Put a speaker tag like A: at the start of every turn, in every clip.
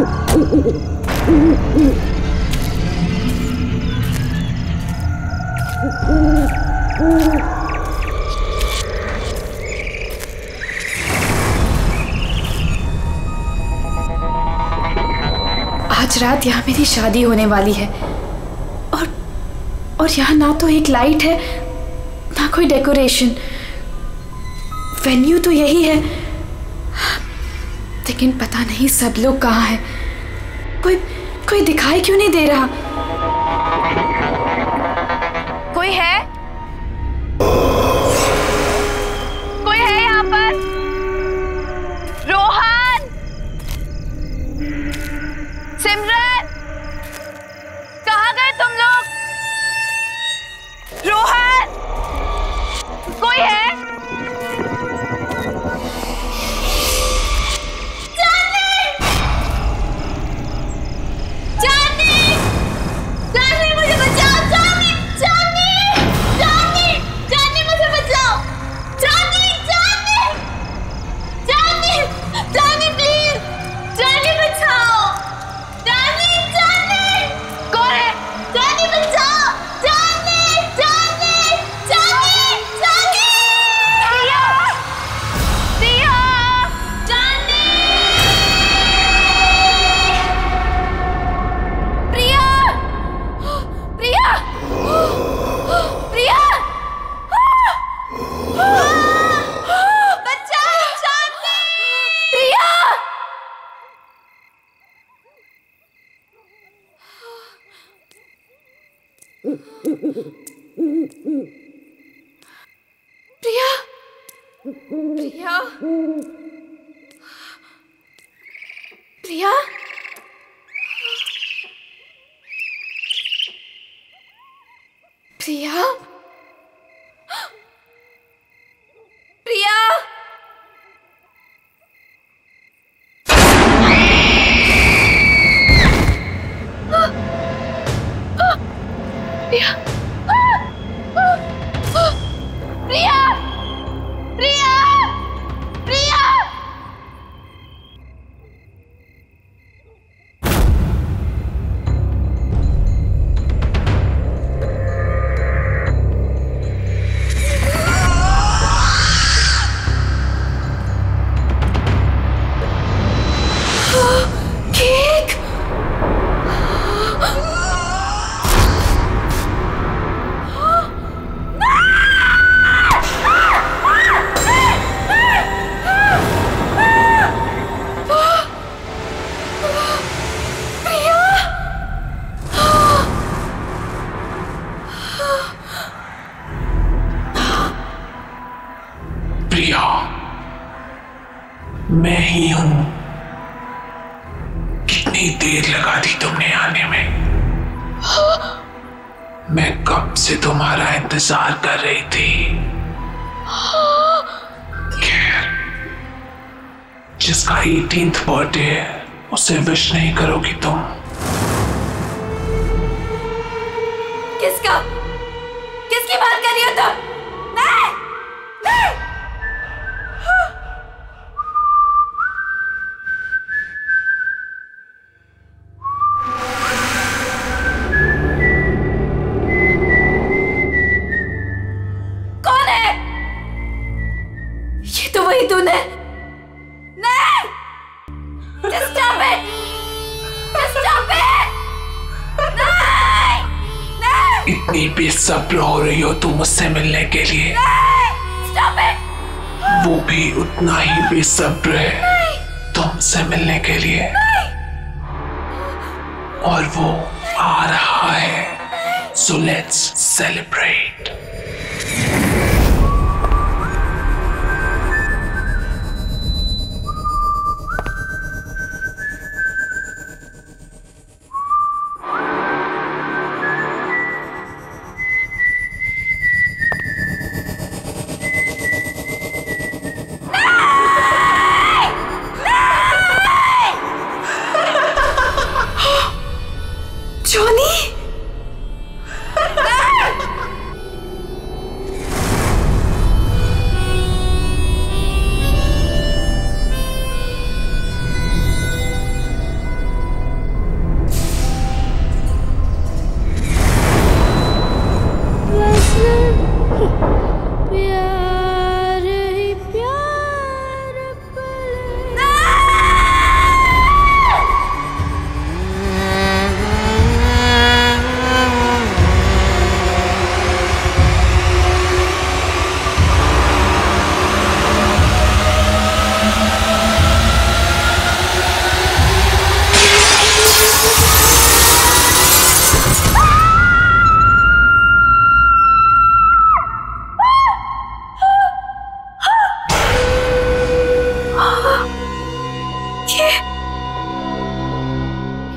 A: आज रात यहाँ मेरी शादी होने वाली है और यहाँ ना तो एक लाइट है ना कोई डेकोरेशन। वेन्यू तो यही है, लेकिन पता नहीं सब लोग कहाँ हैं। कोई दिखाई क्यों नहीं दे रहा?
B: कोई है? कोई है यहाँ पर? रोहन, सिमरन, कहाँ गए तुम लोग? रोहन, कोई है?
A: प्रिया, प्रिया, प्रिया, प्रिया, प्रिया, प्रिया,
B: प्रिया, प्रिया, प्रिया।
A: केक,
C: प्रिया, मैं ही हूं। कितनी देर लगा दी तुमने आने में? मैं कब से तुम्हारा इंतजार कर रही थी। खैर, जिसका 18th बर्थडे है उसे विश नहीं करोगी तुम।
A: किसका? किसकी बात कर रही हो तुम? नहीं, नहीं। कौन है? ये तो वही तूने। नहीं, just stop it, just stop it, नहीं, नहीं,
C: इतनी बेसब्र हो रही हो तुम मुझसे मिलने के लिए।
A: नहीं, stop it,
C: वो भी उतना ही बेसब्र है तुमसे मिलने के लिए। और वो आ रहा है, so let's celebrate.
A: जॉनी,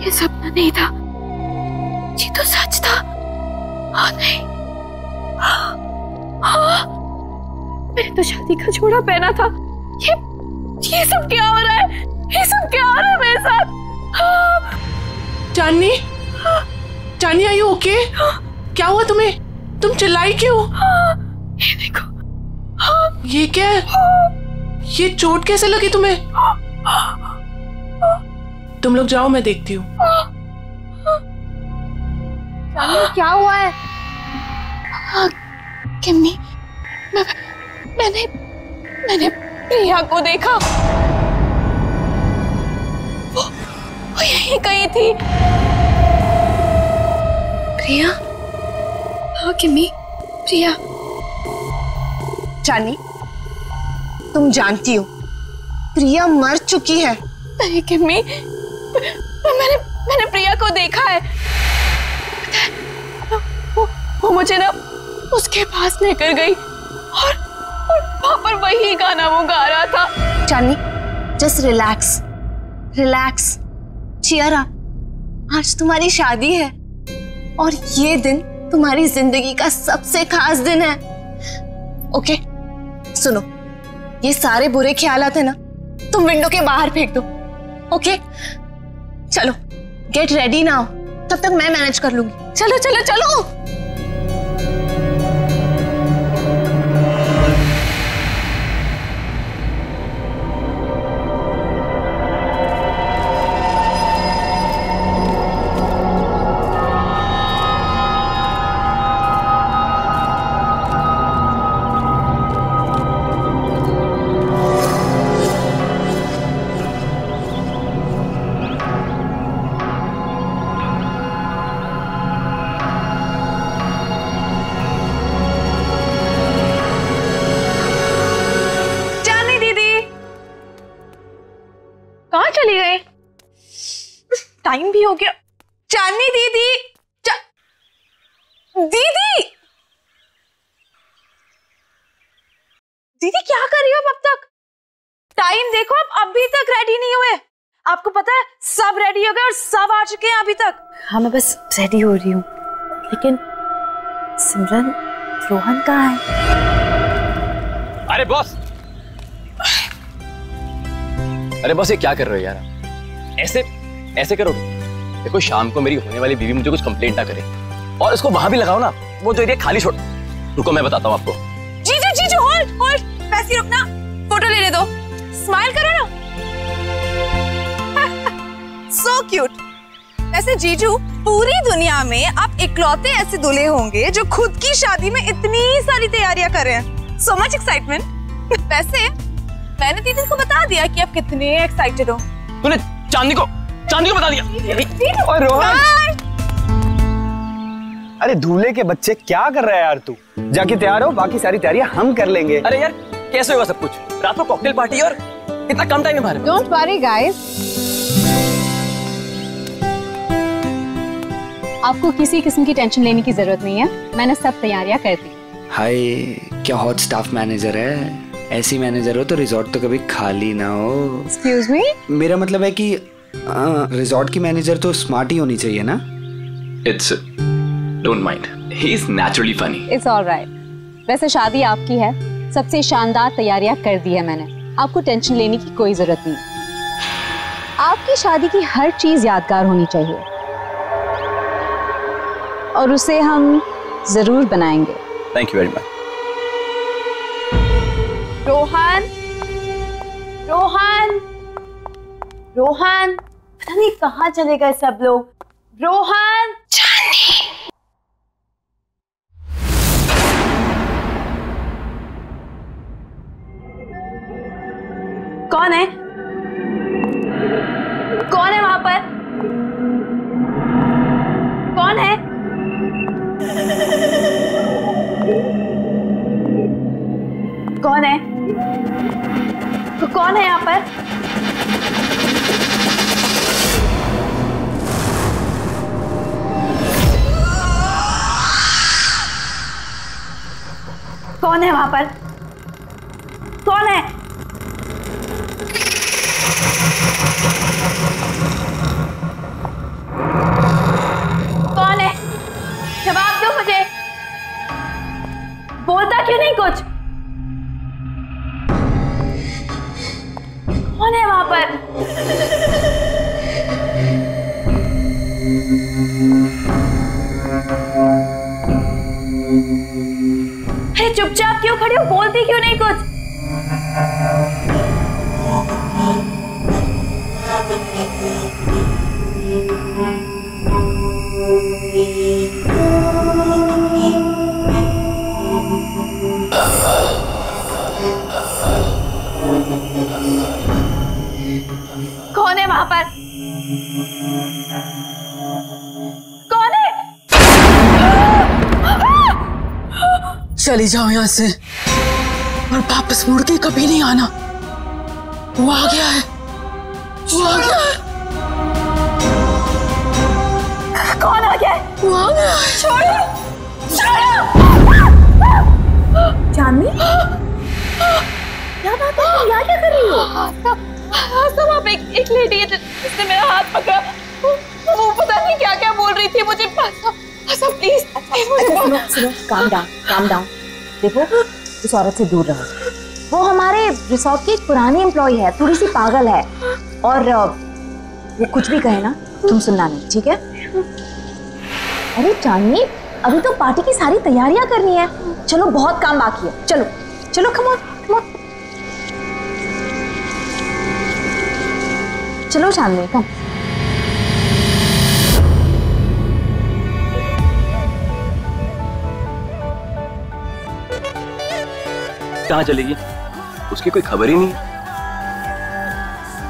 A: ये सपना नहीं था, ये तो सच था। हाँ नहीं, हाँ, मैंने तो शादी का जोड़ा पहना था। ये सब क्या हो रहा है? ये सब क्या हो रहा है मेरे साथ?
D: चांदनी, चांदनी आर यू ओके? क्या हुआ तुम्हें? तुम चिल्लाई क्यों?
A: ये देखो।
D: ये क्या है? ये चोट कैसे लगी तुम्हें? तुम लोग जाओ, मैं देखती हूँ।
B: क्या हुआ है?
A: किम्मी, मैंने प्रिया को देखा। वो यहीं कहीं थी। प्रिया? हाँ किम्मी, प्रिया।
E: चांदनी, तुम जानती हो प्रिया मर चुकी है।
A: नहीं किम्मी, मैंने प्रिया को देखा है। वो मुझे ना उसके पास लेकर गई और वहां पर वही गाना वो गा रहा था।
E: Chandni, just relax, relax, cheer up. आज तुम्हारी शादी है और ये दिन तुम्हारी जिंदगी का सबसे खास दिन है। ओके, सुनो, ये सारे बुरे ख्यालात है ना, तुम विंडो के बाहर फेंक दो। ओके, चलो गेट रेडी नाउ, तब तक मैं मैनेज कर लूंगी। चलो चलो चलो।
B: चली गई? टाइम भी हो गया। चांदनी दीदी, दीदी, दीदी क्या कर रही हो अब तक? टाइम देखो, अब अभी तक रेडी नहीं हुए। आपको पता है सब रेडी हो गए और सब आ चुके हैं अभी तक।
A: हाँ, मैं बस रेडी हो रही हूँ, लेकिन सिमरन, रोहन कहाँ है?
F: अरे बॉस, अरे बॉस, ये क्या कर रहे हो यार? ऐसे करोगे? देखो, शाम को मेरी होने वाली बीवी मुझे कुछ कंप्लेंट ना करे, और इसको वहां भी लगाओ ना, वो जो एरिया खाली छोड़। रुको, मैं बताता हूँ आपको।
B: जीजू, होल्ड, वैसे ही रुकना, फोटो लेने दो, स्माइल करो ना। So cute. वैसे जीजू, पूरी दुनिया में आप इकलौते ऐसे दूल्हे होंगे जो खुद की शादी में इतनी सारी तैयारियां कर रहे हैं। So much excitement. वैसे मैंने दीदी को बता दिया कि आप कितने एक्साइटेड हो।
F: तूने चांदनी को बता दिया? और रोहन,
G: अरे दूल्हे के बच्चे, क्या कर रहा है यार तू? जाके तैयार हो, बाकी सारी तैयारियां हम कर लेंगे।
F: अरे यार, कैसे होगा सब कुछ? रात को कॉकटेल पार्टी और इतना कम टाइम में बाहर।
E: डोंट वरी गाइस,
H: आपको किसी किस्म की टेंशन लेने की जरूरत नहीं है, मैंने सब तैयारियां कर दी।
I: हाय, क्या हॉट स्टाफ मैनेजर है? ऐसी मैनेजर हो तो रिजॉर्ट तो कभी खाली ना हो।
H: Excuse me?
I: मेरा मतलब है कि रिजॉर्ट की मैनेजर तो स्मार्ट ही होनी चाहिए ना?
F: It's don't mind, he is naturally funny.
H: It's alright. वैसे शादी आपकी है, सबसे शानदार तैयारियां कर दी है मैंने, आपको टेंशन लेने की कोई जरूरत नहीं। आपकी शादी की हर चीज यादगार होनी चाहिए और उसे हम जरूर बनाएंगे।
F: Thank you very much.
B: Rohan, पता नहीं कहाँ चले गए सब लोग। रोहन, कौन है? कौन है वहां पर? कौन है? कौन है? कौन है यहाँ पर? कौन है वहां पर? कौन है?
A: चुपचाप क्यों खड़ी हो? बोलती क्यों नहीं कुछ? कौन है वहां पर? कौन है?
D: चली जाओ यहाँ से और वापस मुड़ के कभी नहीं आना। वो आ गया है, वो आ गया है।
A: कौन आ गया है?
D: वो आ गया है।
A: छोड़ो, छोड़ो। चांदनी, क्या बात है? तुम यहाँ क्या कर रही हो? वहाँ पे एक लेडी है जिसने मेरा हाथ पकड़ा। वो पता नहीं क्या क्या बोल रही थी मुझे। प्लीज
H: सुनो, काम डाउन। देखो, इस औरत से दूर रहो। वो हमारे रिसोर्ट की एक पुरानी एम्प्लॉय है, थोड़ी सी पागल है, और वो कुछ भी कहे ना तुम सुनना नहीं, ठीक है? अरे चांदनी, अभी तो पार्टी की सारी तैयारियां करनी है। चलो, बहुत काम बाकी है। चलो चलो, कम ऑन। चलो चांदनी, कम।
F: कहाँ चलेगी? उसकी कोई खबर ही नहीं।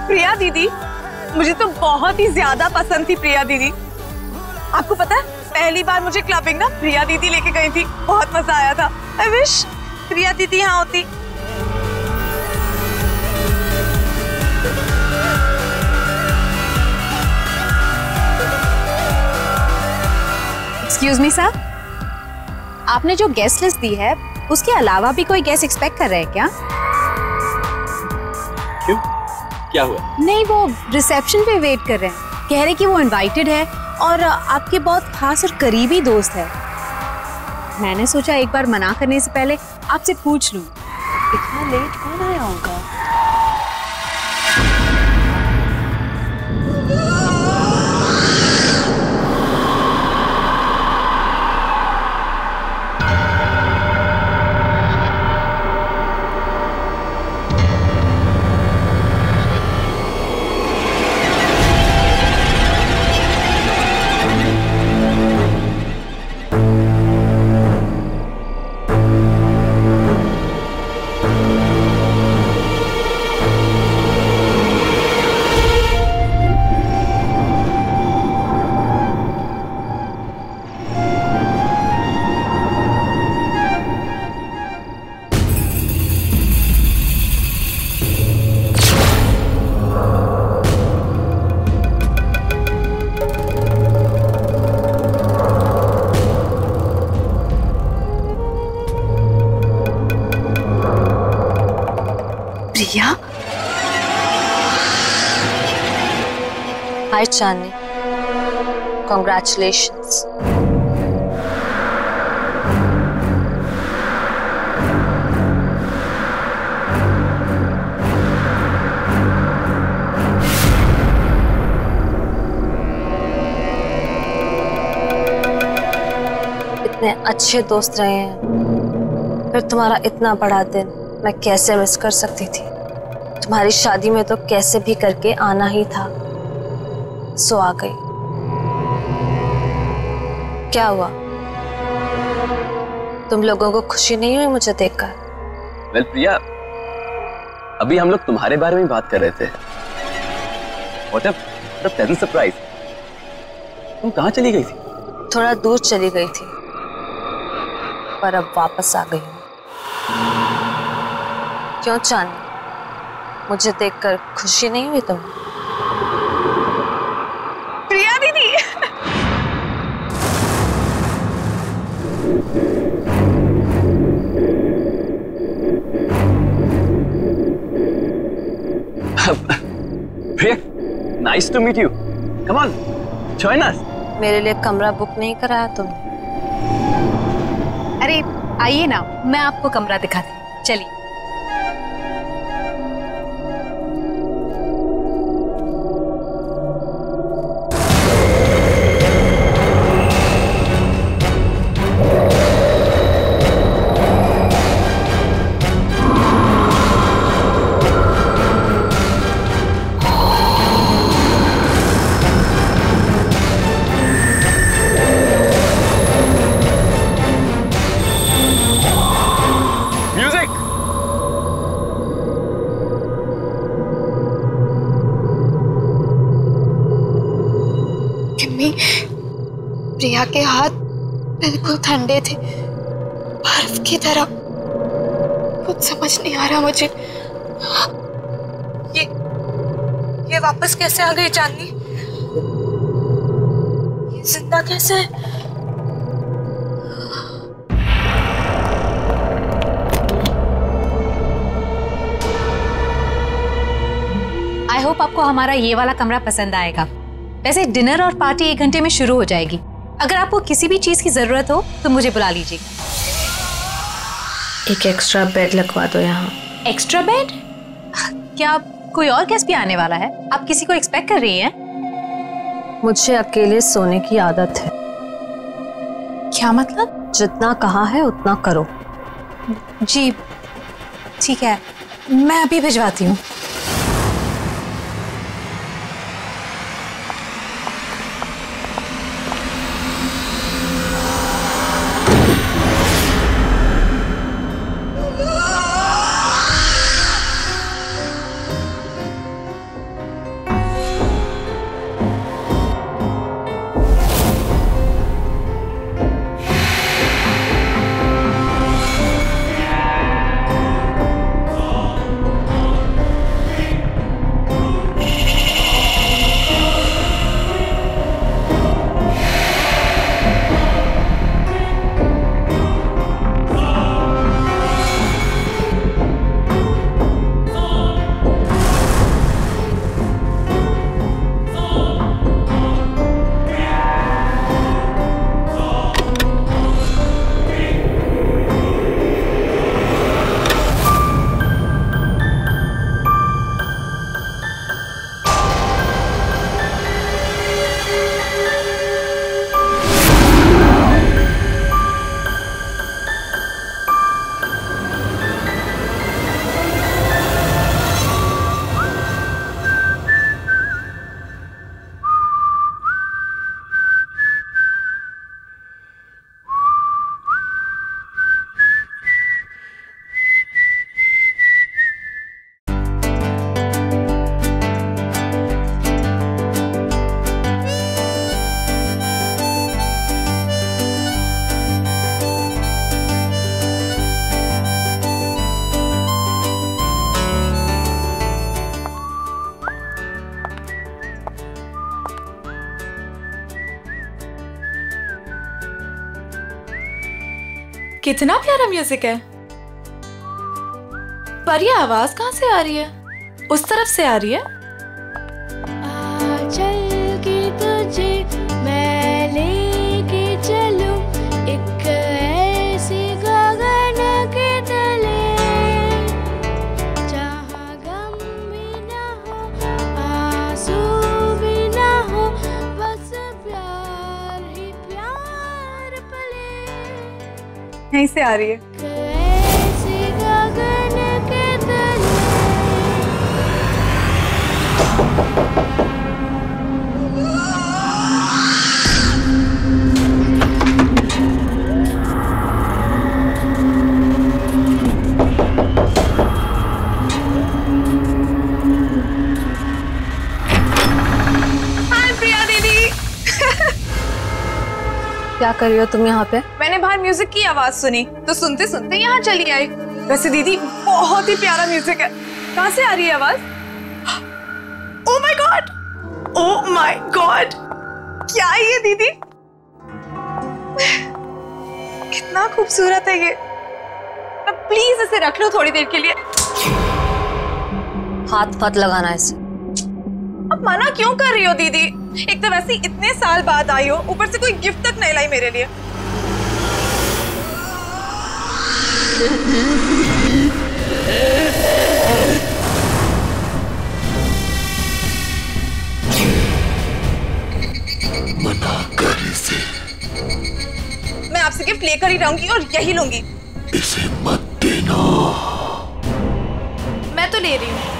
B: प्रिया दीदी, मुझे तो बहुत ही ज्यादा पसंद थी प्रिया दीदी। आपको पता है, पहली बार मुझे क्लबिंग ना प्रिया दीदी लेके गई थी, बहुत मजा आया था। आई विश प्रिया दीदी यहाँ होती।
H: एक्सक्यूज मी सर, आपने जो गेस्ट लिस्ट दी है उसके अलावा भी कोई गेस्ट एक्सपेक्ट कर रहे हैं क्या?
F: क्यों, क्या हुआ?
H: नहीं, वो रिसेप्शन पे वेट कर रहे हैं। कह रहे कि वो इनवाइटेड है और आपके बहुत खास और करीबी दोस्त है। मैंने सोचा एक बार मना करने से पहले आपसे पूछ लूं। इतना लेट कौन आया होगा?
E: प्रिया,
J: हाय चांदनी, कॉन्ग्रेचुलेशंस। इतने अच्छे दोस्त रहे हैं, फिर तुम्हारा इतना बड़ा दिन मैं कैसे मिस कर सकती थी? तुम्हारी शादी में तो कैसे भी करके आना ही था, सो आ गई। क्या हुआ, तुम लोगों को खुशी नहीं हुई मुझे देखकर?
F: वेल प्रिया, अभी हम लोग तुम्हारे बारे में बात कर रहे थे। What a pleasant surprise। तुम कहाँ चली गई थी?
J: थोड़ा दूर चली गई थी, पर अब वापस आ गई हूँ। क्यों चांदनी, मुझे देखकर खुशी नहीं हुई तुम्हें?
B: प्रिया दीदी,
F: Priya, nice to meet you. Come on, join us.
J: मेरे लिए कमरा बुक नहीं कराया तुमने?
H: अरे आइए ना, मैं आपको कमरा दिखाती हूँ, चलिए।
E: किम्मी, प्रिया के हाथ बिल्कुल ठंडे थे, बर्फ की तरह। कुछ समझ नहीं आ रहा मुझे। ये वापस कैसे आ गई चांदनी? ये जिंदा कैसे है?
H: आई होप आपको हमारा ये वाला कमरा पसंद आएगा। वैसे डिनर और पार्टी 1 घंटे में शुरू हो जाएगी। अगर आपको किसी भी चीज की जरूरत हो तो मुझे बुला लीजिएगा।
J: एक एक्स्ट्रा बेड लगवा दो यहाँ।
H: Extra bed? क्या कोई और गेस्ट भी आने वाला है? आप किसी को एक्सपेक्ट कर रही हैं?
J: मुझे अकेले सोने की आदत है।
H: क्या मतलब?
J: जितना कहा है उतना करो।
H: जी ठीक है, मैं अभी भिजवाती हूँ।
A: कितना प्यारा म्यूजिक है। पर ये आवाज कहाँ से आ रही है? उस तरफ से आ रही है।
K: चल के तुझे मैं लेके चलूं एक ऐसी गगन के तले, जहाँ गम भी ना हो आंसू भी ना हो, बस प्यार ही प्यार पले।
B: यहीं से आ रही है।
K: ऐसी गगन के तले।
J: क्या कर रही हो तुम यहाँ पे?
B: मैंने बाहर म्यूजिक की आवाज सुनी तो सुनते सुनते यहाँ चली आई। वैसे दीदी बहुत ही प्यारा म्यूजिक है। कहाँ से आ रही है आवाज? Oh my God, oh my God, क्या है ये दीदी? कितना खूबसूरत है ये। प्लीज इसे रख लो थोड़ी देर के लिए।
J: हाथ मत लगाना इसे।
B: अब मना क्यों कर रही हो दीदी? एक तो वैसे इतने साल बाद आई हो, ऊपर से कोई गिफ्ट तक नहीं लाई मेरे लिए।
C: मना कर इसे।
B: मैं आपसे गिफ्ट लेकर ही रहूंगी और यही लूंगी।
C: इसे मत देना।
B: मैं तो ले रही हूँ।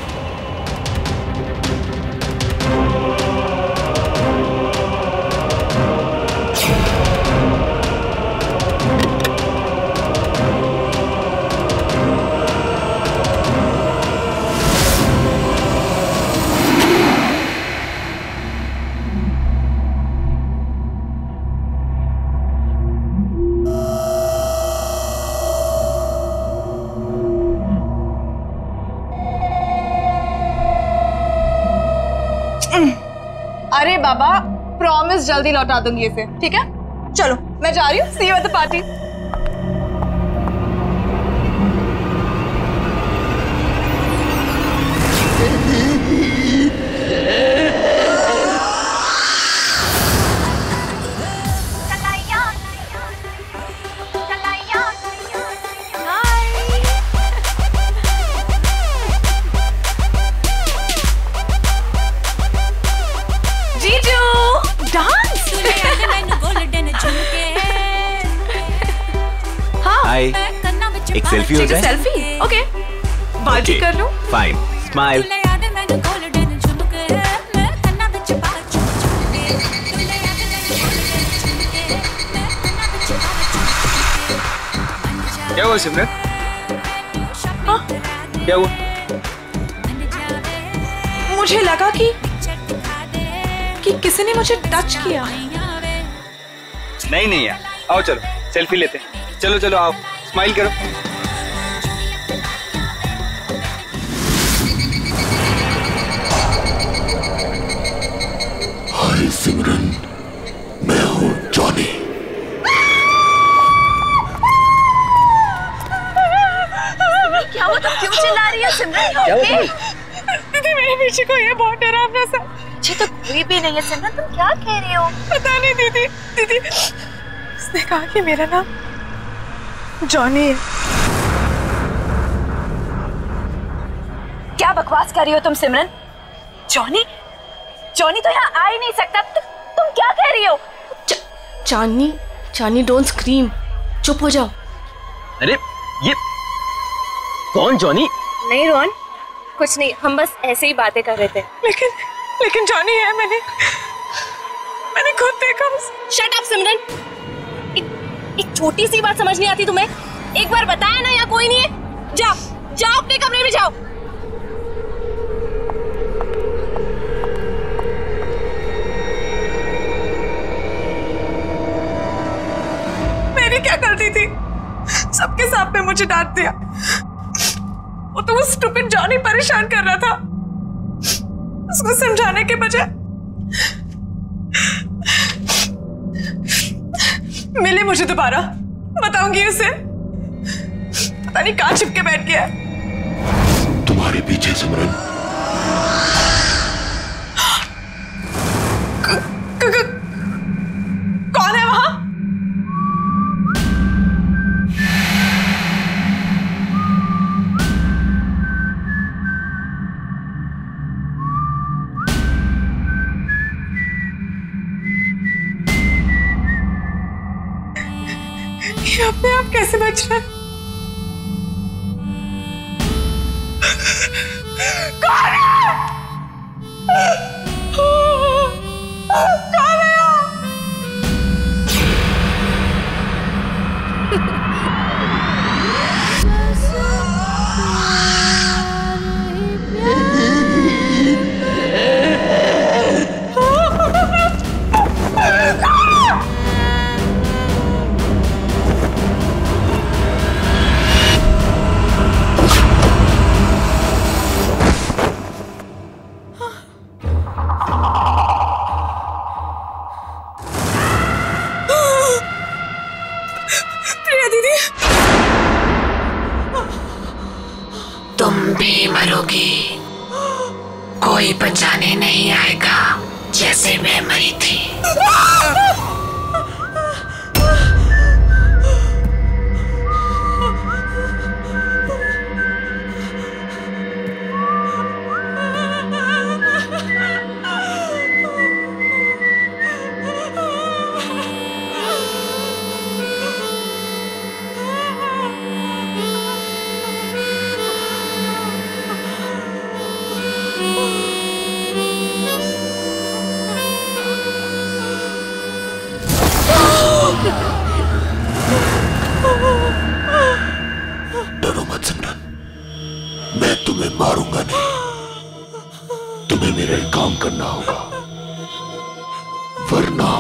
B: अरे बाबा प्रॉमिस जल्दी लौटा दूंगी इसे, ठीक है? चलो मैं जा रही हूँ, सी यू एट द पार्टी।
F: एक सेल्फी हो जाए?
B: सेल्फी? ओके। बाजी कर लूं?
F: फाइन। स्माइल।
G: क्या हुआ सिमरन? क्या हुआ?
B: मुझे लगा कि किसी ने मुझे टच किया।
G: नहीं यार, आओ चलो सेल्फी लेते हैं। चलो चलो आओ, स्माइल करो।
C: हाय सिमरन, मैं हूँ जॉनी।
E: क्या हुआ? तुम क्यों चिल्ला रही हो सिमरन?
F: क्या हुआ?
B: दीदी मेरे पीछे कोई है, बहुत डरावना सा।
E: मुझे तो कोई भी नहीं है सिमरन, तुम क्या कह रही हो?
B: पता नहीं दीदी उसने कहा कि मेरा नाम जॉनी है।
H: क्या बकवास कर रही हो तुम सिमरन? जॉनी तो यहाँ आ ही नहीं सकता। तुम क्या कह रही हो?
J: चानी डोंट स्क्रीम, चुप हो जाओ।
F: अरे ये कौन जॉनी?
J: नहीं रोहन, कुछ नहीं, हम बस ऐसे ही बातें कर रहे थे।
B: लेकिन जॉनी है, मैंने खुद देखा।
J: शट अप सिमरन, एक छोटी सी बात समझ नहीं आती तुम्हें? एक बार बताया ना यहाँ कोई नहीं है। जाओ अपने कमरे में जाओ।
B: मैंने क्या करती थी? सबके सामने मुझे डांट दिया। वो तो स्टूपिड जॉनी परेशान कर रहा था। उसको समझाने के बजाय मिले मुझे दोबारा, बताऊंगी उसे। पता नहीं कहाँ छिपके बैठ गया है।
C: तुम्हारे पीछे सिमरन।
B: कौन है वहां? ये अपने आप कैसे बच रहा है? कौन है? कौन है?
L: तुम भी मरोगी, कोई बचाने नहीं आएगा जैसे मैं मरी थी।
C: डरो मत सिमरन, मैं तुम्हें मारूंगा नहीं। तुम्हें मेरा एक काम करना होगा, वरना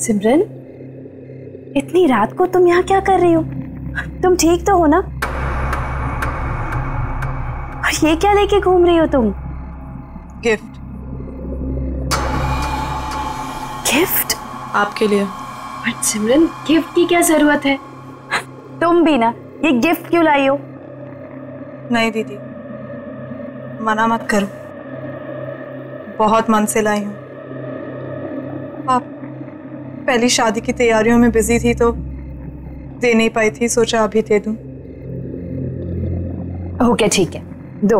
H: सिमरन, इतनी रात को तुम यहाँ क्या कर रही हो? तुम ठीक तो हो ना? और ये क्या लेके घूम रही हो तुम?
B: गिफ्ट।
H: गिफ्ट?
B: आपके लिए।
H: बट सिमरन, गिफ्ट की क्या जरूरत है? तुम भी ना, ये गिफ्ट क्यों लाई हो?
B: नहीं दीदी, मना मत करो, बहुत मन से लाई हूँ। आप पहली शादी की तैयारियों में बिजी थी तो दे नहीं पाई थी, सोचा अभी दे दूं।
H: ओके ठीक है, दो।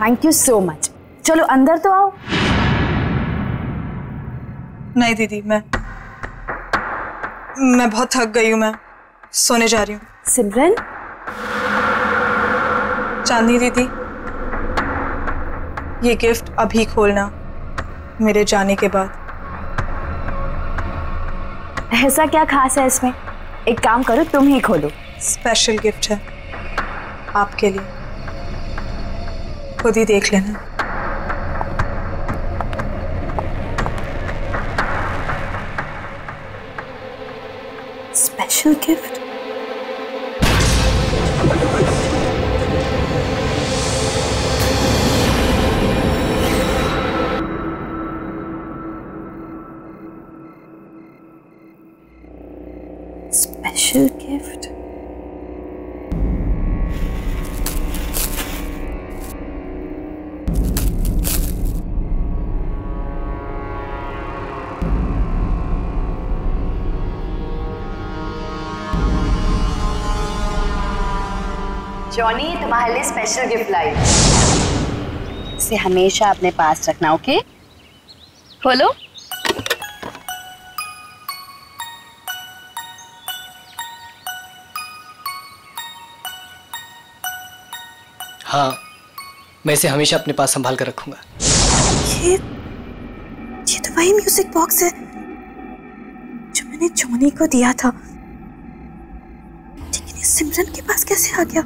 H: Thank you so much. चलो अंदर तो आओ।
B: नहीं दीदी, मैं बहुत थक गई हूँ, मैं सोने जा रही हूँ।
H: सिमरन।
B: चांदनी दीदी, ये गिफ्ट अभी खोलना, मेरे जाने के बाद।
H: ऐसा क्या खास है इसमें? एक काम करो, तुम ही खोलो।
B: स्पेशल गिफ्ट है आपके लिए, खुद ही देख लेना।
H: Special gift? Special gift?
M: Johnny, तुम्हारे लिए स्पेशल गिफ्ट लाई। इसे हमेशा अपने पास रखना, ओके? खोलो।
N: हाँ, मैं इसे हमेशा अपने पास संभाल कर रखूंगा।
H: ये तो वही म्यूजिक बॉक्स है जो मैंने जॉनी को दिया था, लेकिन ये सिमरन के पास कैसे आ गया?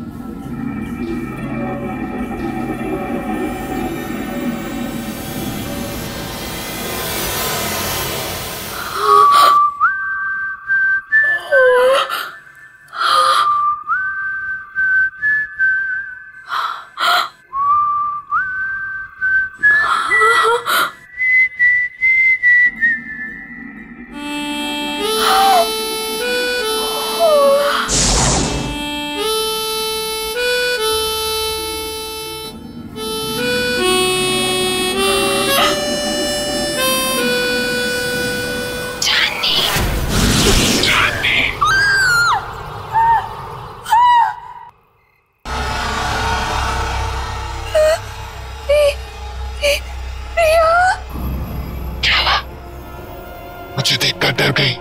C: मुझे देखकर डर गई।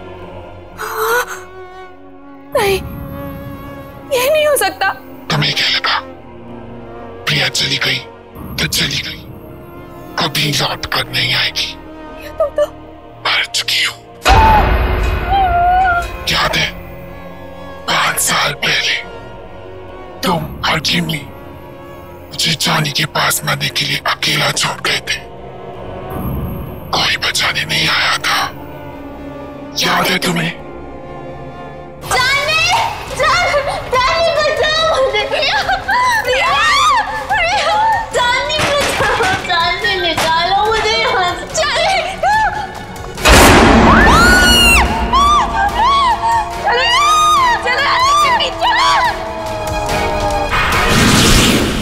A: नहीं, ये नहीं हो सकता।
C: तुम्हें क्या लगा प्रिया चली गई तो चली गई, कभी लौट कर नहीं आएगी।
A: तुम तो
C: मर चुकी हो। याद है 5 साल पहले तुम और जिमी मुझे जॉनी के पास मरने के लिए अकेला छोड़ गए थे, कोई बचाने नहीं आया था। याद है तुम्हें?
K: निकालो मुझे यहाँ से।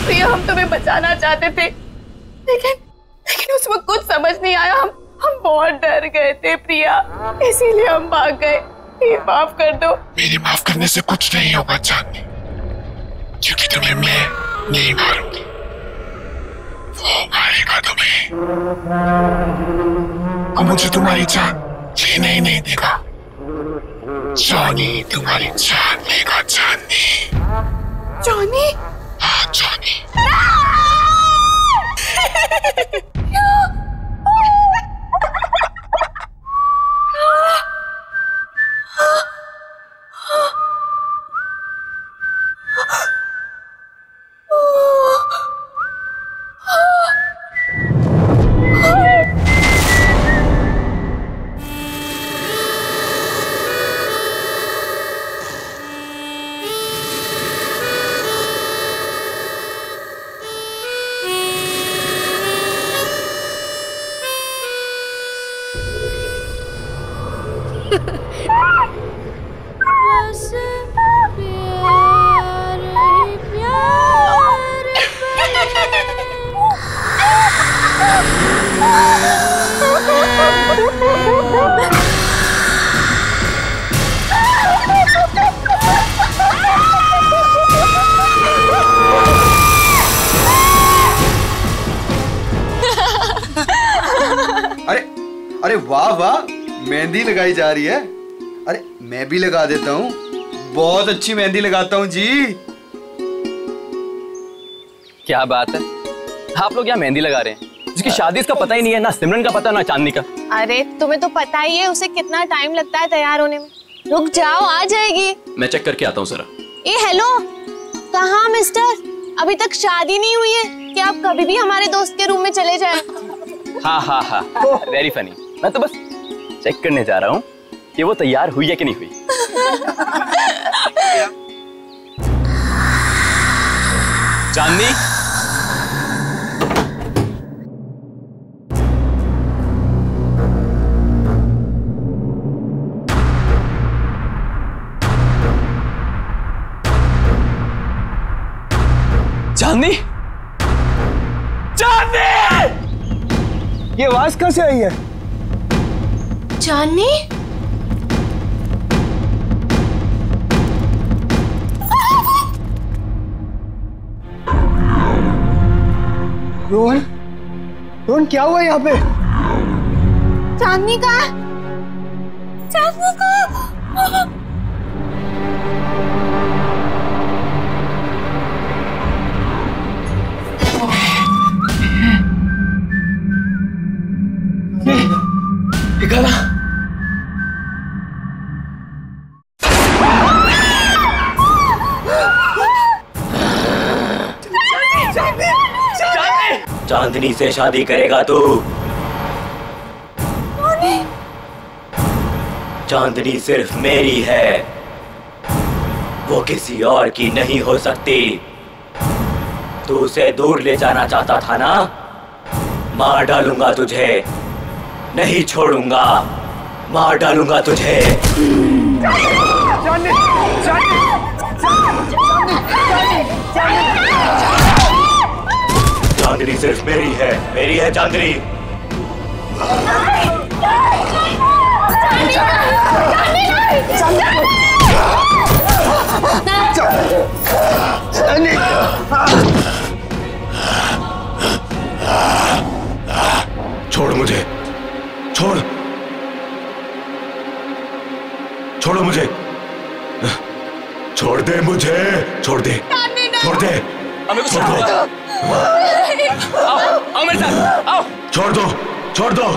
A: प्रिया, हम तुम्हें बचाना चाहते थे, लेकिन उस वक्त कुछ समझ नहीं आया। हम बहुत डर गए थे प्रिया, इसीलिए हम भाग गए। ये माफ कर दो।
C: मेरे माफ करने से कुछ नहीं होगा चांदनी, क्योंकि तुम्हें मैं नहीं मारूंगी, वो मारेगा तुम्हें। और मुझे तुम्हारी जान लेने ही नहीं देगा। जॉनी तुम्हारी जान लेगा। चांदनी।
A: जॉनी?
C: हाँ जॉनी।
O: अरे वाह वाह, मेहंदी लगाई जा रही है। अरे मैं भी लगा देता हूँ, बहुत अच्छी मेहंदी लगाता हूँ जी।
F: क्या बात है, आप लोग यहाँ मेहंदी लगा रहे हैं? जिसकी शादी इसका पता ही नहीं है, ना सिमरन का पता ना चांदनी का।
E: अरे तुम्हें तो पता ही है उसे कितना टाइम लगता है तैयार होने में। रुक जाओ, आ जाएगी।
F: मैं चेक करके आता हूँ जरा।
E: ए हेलो, कहाँ मिस्टर? अभी तक शादी नहीं हुई है कि आप कभी भी हमारे दोस्त के रूम में चले जाएं?
F: हाँ हाँ हाँ, वेरी फनी। मैं तो बस चेक करने जा रहा हूँ कि वो तैयार हुई है कि नहीं हुई। चांदनी, चांदनी, चांदनी!
G: ये आवाज कहाँ से आई है?
E: चांदनी?
G: रोहन, रोहन क्या हुआ यहाँ पे?
E: चांदनी का? चांदनी का?
F: निकाला।
P: चांदनी से शादी करेगा तू? चांदनी सिर्फ मेरी है, वो किसी और की नहीं हो सकती। तू उसे दूर ले जाना चाहता था ना? मार डालूंगा तुझे, नहीं छोड़ूंगा, मार डालूंगा तुझे। चांदनी सिर्फ मेरी है चांदनी।
C: छोड़ मुझे, छोड़ो मुझे, छोड़ दे मुझे, छोड़ दे, छोड़ दे, छोड़ दो,
F: आओ मेरे साथ, आओ।
C: छोड़ दो, छोड़ दो,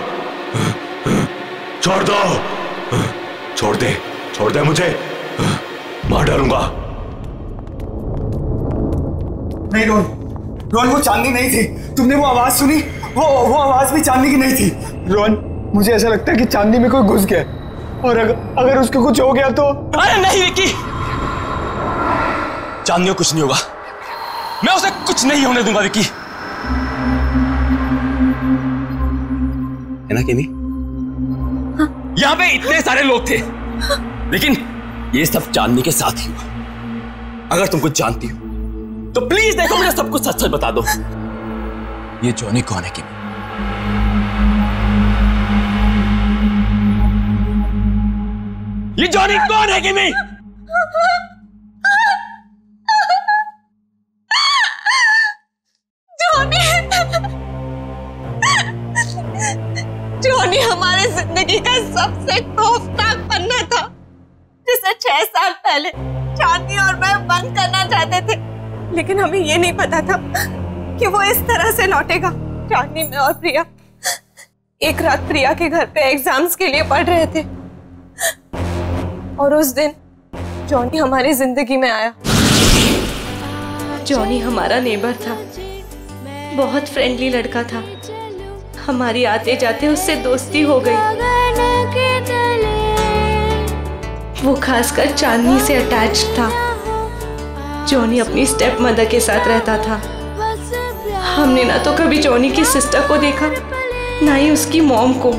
C: छोड़ दो, छोड़ दे मुझे, मार डालूंगा।
G: नहीं रोहन, वो चांदनी नहीं थी। तुमने वो आवाज सुनी? वो आवाज भी चांदनी की नहीं थी। रोहन, मुझे ऐसा लगता है कि चांदनी में कोई घुस गया, और अगर उसको कुछ हो गया तो।
F: अरे नहीं विक्की, चांदनी को कुछ नहीं होगा, मैं उसे कुछ नहीं होने दूंगा विक्की। है ना केमी? हाँ। यहाँ पे इतने सारे लोग थे, लेकिन ये सब चांदनी के साथ ही हुआ। अगर तुम कुछ जानती हो तो प्लीज देखो, मुझे सब कुछ सच सच बता दो। ये जॉनी कौन है केमी? ये जॉनी कौन है केमी?
E: जॉनी हमारे जिंदगी का सबसे खौफनाक पन्ना था, जिसे 6 साल पहले चांदनी और मैं बंद करना चाहते थे, लेकिन हमें ये नहीं पता था कि वो इस तरह से लौटेगा। चांदनी, मैं और प्रिया एक रात प्रिया के घर पे एग्जाम्स के लिए पढ़ रहे थे, और उस दिन जॉनी हमारी जिंदगी में आया। जॉनी हमारा नेबर था, बहुत फ्रेंडली लड़का था। हमारी आते जाते उससे दोस्ती हो गई। वो खासकर चांदनी से अटैच था। जॉनी अपनी स्टेप मदर के साथ रहता था। हमने ना तो कभी जॉनी की सिस्टर को देखा, ना ही उसकी मॉम को।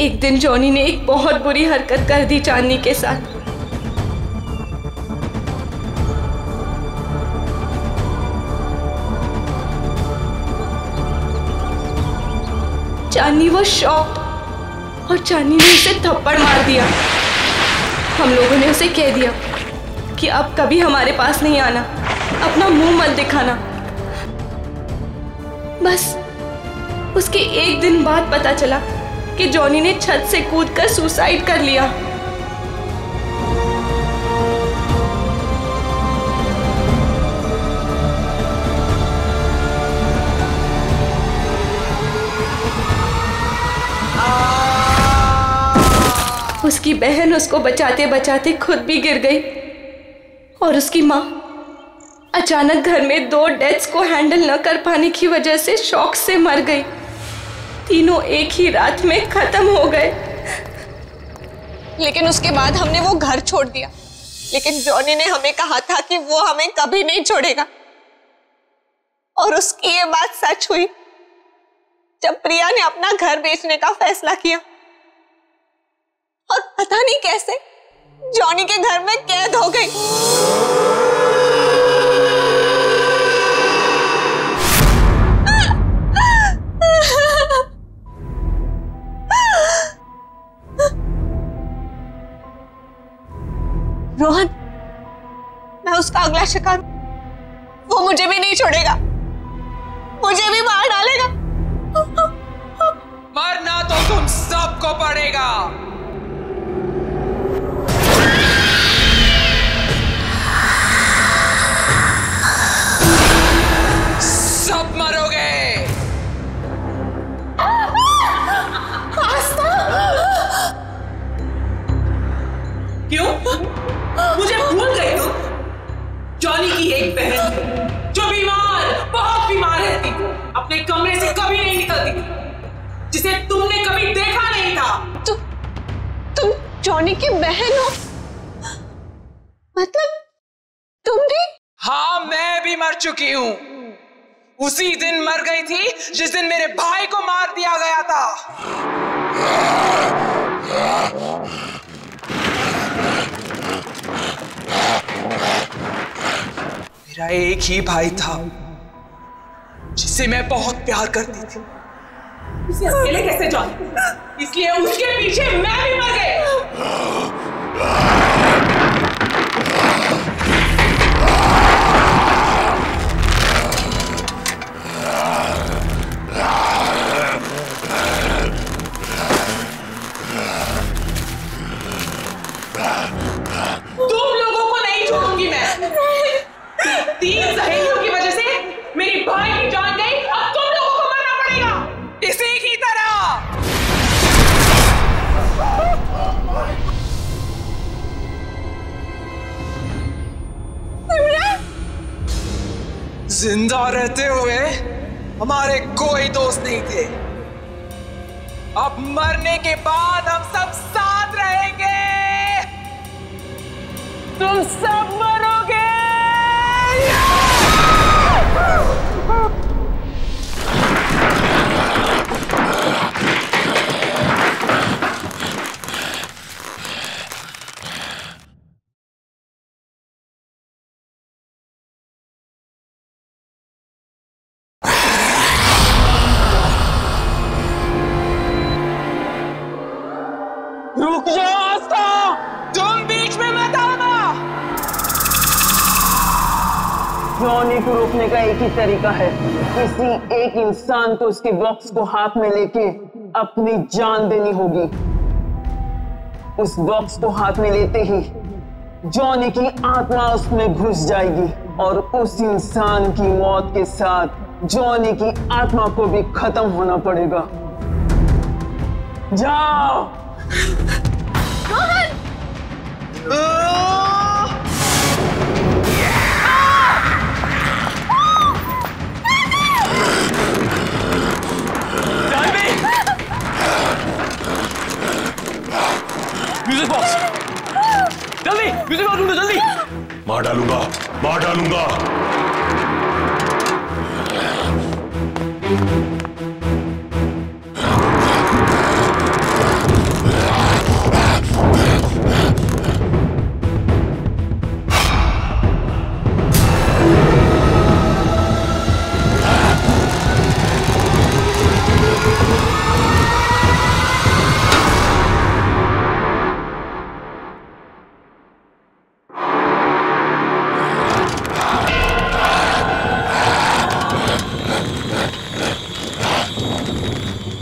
A: एक दिन जॉनी ने एक बहुत बुरी हरकत कर दी चांदनी के साथ। चांदनी वो शॉक्ड और चांदनी ने उसे थप्पड़ मार दिया। हम लोगों ने उसे कह दिया कि अब कभी हमारे पास नहीं आना, अपना मुंह मत दिखाना। बस उसके एक दिन बाद पता चला कि जॉनी ने छत से कूदकर सुसाइड कर लिया। उसकी बहन उसको बचाते बचाते खुद भी गिर गई और उसकी माँ अचानक घर में 2 डेथ्स को हैंडल न कर पाने की वजह से शॉक से मर गई। तीनों एक ही रात में खत्म हो गए।
B: लेकिन उसके बाद हमने वो घर छोड़ दिया, लेकिन जॉनी ने हमें कहा था कि वो हमें कभी नहीं छोड़ेगा। और उसकी ये बात सच हुई जब प्रिया ने अपना घर बेचने का फैसला किया और पता नहीं कैसे जॉनी के घर में कैद हो गई। रोहन, मैं उसका अगला शिकार, वो मुझे भी नहीं छोड़ेगा, मुझे भी मार डालेगा।
Q: मरना तो तुम सबको पड़ेगा। सब मरोगे।
D: क्यों? मुझे भूल गई तुम? जॉनी की एक बहन जो बीमार, बहुत बीमार रहती, अपने कमरे से कभी नहीं निकलती, जिसे तुमने कभी देखा नहीं था।
B: तुम जॉनी की बहन हो? मतलब तुम भी?
Q: हाँ, मैं भी मर चुकी हूँ। उसी दिन मर गई थी जिस दिन मेरे भाई को मार दिया गया था। मेरा एक ही भाई था जिसे मैं बहुत प्यार करती थी।
D: उसे अकेले कैसे जान? इसलिए उसके पीछे मैं भी मर गई। तुम लोगों को नहीं छोड़ूंगी मैं। 3 सहेलियों की वजह से मेरी भाई की जान गई, अब तुम लोगों को मरना पड़ेगा
Q: इसी की तरह। जिंदा रहते हुए हमारे कोई दोस्त नहीं थे। अब मरने के बाद हम सब साथ रहेंगे। तुम सब मरोगे। रुक जाओ आस्था, तुम बीच में मत आना।
D: जॉनी को रोकने का एक ही तरीका है, किसी एक इंसान को उसके बॉक्स को हाथ में लेके अपनी जान देनी होगी। उस बॉक्स को हाथ में लेते ही जॉनी की आत्मा उसमें घुस जाएगी और उस इंसान की मौत के साथ जॉनी की आत्मा को भी खत्म होना पड़ेगा। जाओ।
F: म्यूजिक बॉक्स, जल्दी म्यूजिक बॉक्स ढूंढो जल्दी।
C: मार डालूंगा, मार डालूंगा।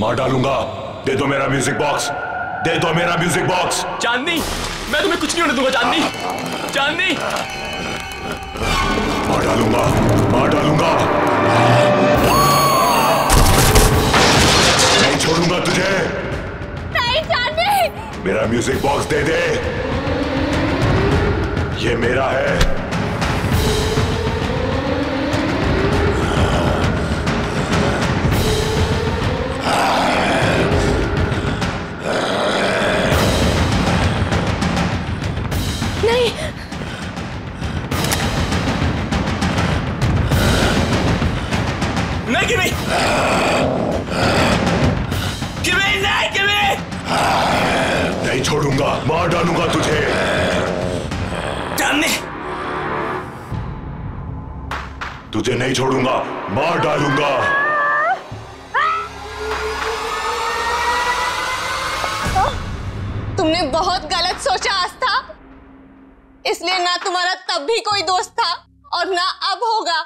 C: मार डालूंगा। दे दो मेरा म्यूजिक बॉक्स, दे दो मेरा म्यूजिक बॉक्स।
F: चांदनी, मैं तुम्हें कुछ नहीं होने दूंगा। चांदनी, चांदनी,
C: मार डालूंगा, मार डालूंगा, नहीं छोड़ूंगा तुझे।
A: नहीं चांदनी।
C: मेरा म्यूजिक बॉक्स दे दे, ये मेरा है।
A: नहीं,
F: नहीं किमी, किमी, नहीं किमी,
C: नहीं छोड़ूंगा, मार डालूंगा तुझे।
F: चांदनी,
C: तुझे नहीं छोड़ूंगा, मार डालूंगा।
B: तुमने बहुत गलत सोचा आस्था, इसलिए ना तुम्हारा तब भी कोई दोस्त था और ना अब होगा।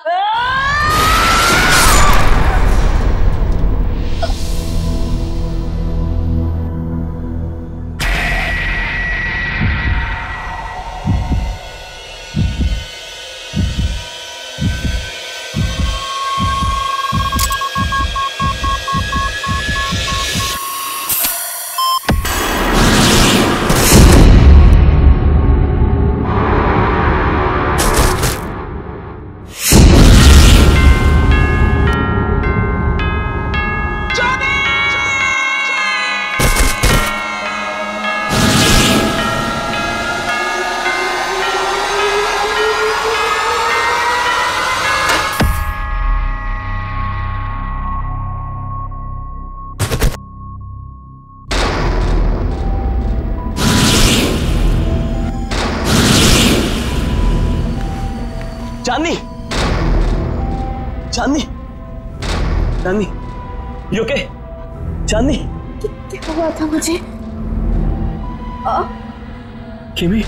F: चांदनी, चांदनी, चांदनी, यू ओके? चांदनी,
A: क्या हुआ था मुझे?
F: किमी,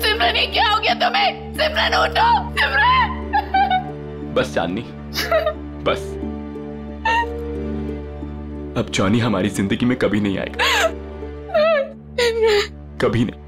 A: सिमरन, ये क्या हो गया तुम्हें? सिमरन उठो, सिमरन।
F: बस चांदनी, बस। अब जॉनी हमारी जिंदगी में कभी नहीं आएगा, कभी नहीं।